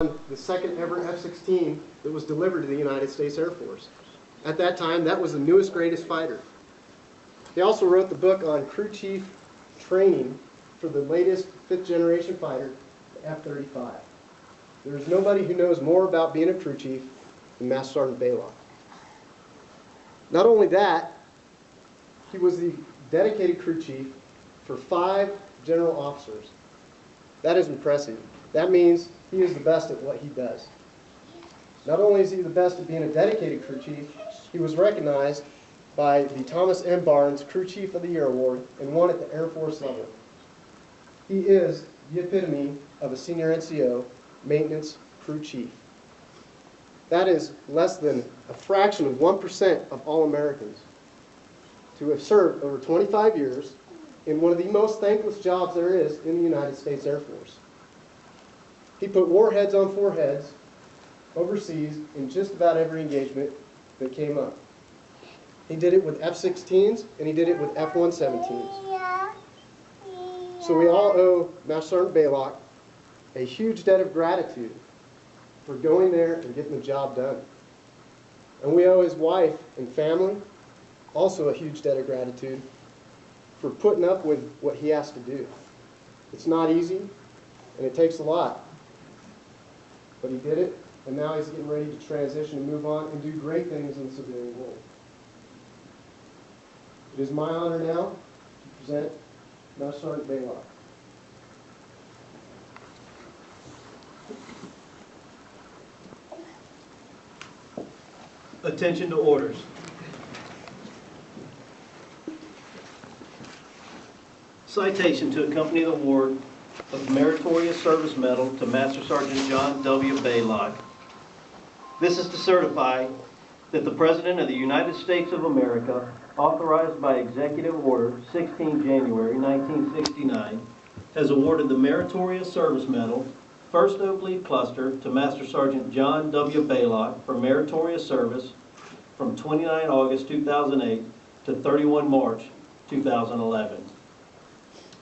the second ever F-16 that was delivered to the United States Air Force. At that time, that was the newest, greatest fighter. He also wrote the book on crew chief training for the latest fifth-generation fighter, the F-35. There's nobody who knows more about being a crew chief than Master Sergeant Baylock. Not only that, he was the dedicated crew chief for 5 general officers. That is impressive. That means he is the best at what he does. Not only is he the best at being a dedicated crew chief, he was recognized by the Thomas M. Barnes Crew Chief of the Year Award and won at the Air Force level. He is the epitome of a senior NCO, maintenance crew chief. That is less than a fraction of 1% of all Americans to have served over 25 years in one of the most thankless jobs there is in the United States Air Force. He put warheads on foreheads overseas in just about every engagement that came up. He did it with F-16s and he did it with F-117s. So we all owe Master Sergeant Baylock a huge debt of gratitude for going there and getting the job done. And we owe his wife and family also a huge debt of gratitude for putting up with what he has to do. It's not easy and it takes a lot. But he did it, and now he's getting ready to transition and move on and do great things in the civilian world. It is my honor now to present Master Sergeant Baylock. Attention to orders. Citation to accompany the award of Meritorious Service Medal to Master Sergeant John W. Baylock. This is to certify that the President of the United States of America, authorized by Executive Order 16 January 1969, has awarded the Meritorious Service Medal, 1st Oblique Cluster, to Master Sergeant John W. Baylock for meritorious service from 29 August 2008 to 31 March 2011.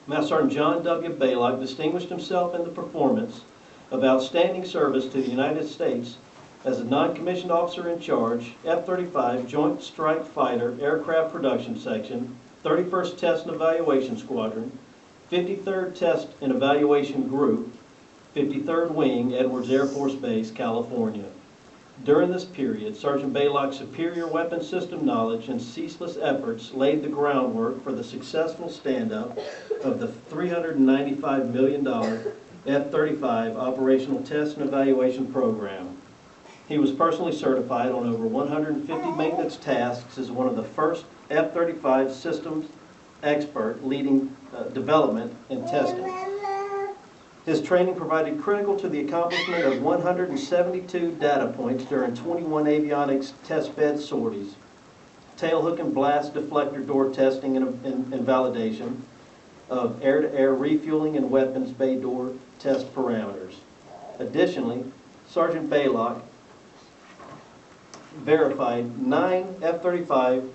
Master Sergeant John W. Baylock distinguished himself in the performance of outstanding service to the United States as a non-commissioned officer in charge, F-35 Joint Strike Fighter Aircraft Production Section, 31st Test and Evaluation Squadron, 53rd Test and Evaluation Group, 53rd Wing, Edwards Air Force Base, California. During this period, Sergeant Baylock's superior weapon system knowledge and ceaseless efforts laid the groundwork for the successful stand-up of the $395 million F-35 Operational Test and Evaluation Program. He was personally certified on over 150 maintenance tasks as one of the first F-35 systems expert leading development and testing. His training provided critical to the accomplishment of 172 data points during 21 avionics test bed sorties, tailhook and blast deflector door testing and validation of air-to-air refueling and weapons bay door test parameters. Additionally, Sergeant Baylock verified 9 F-35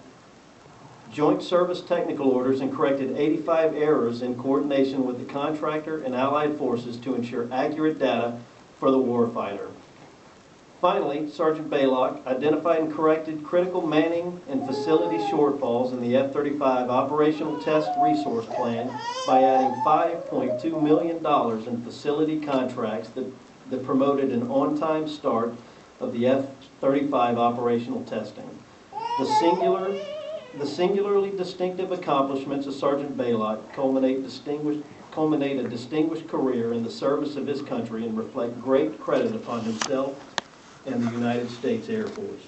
Joint Service Technical Orders and corrected 85 errors in coordination with the contractor and allied forces to ensure accurate data for the warfighter. Finally, Sergeant Baylock identified and corrected critical manning and facility shortfalls in the F-35 Operational Test Resource Plan by adding $5.2 million in facility contracts that promoted an on-time start of the F-35 operational testing. The singularly distinctive accomplishments of Sergeant Baylock culminate a distinguished career in the service of his country and reflect great credit upon himself and the United States Air Force.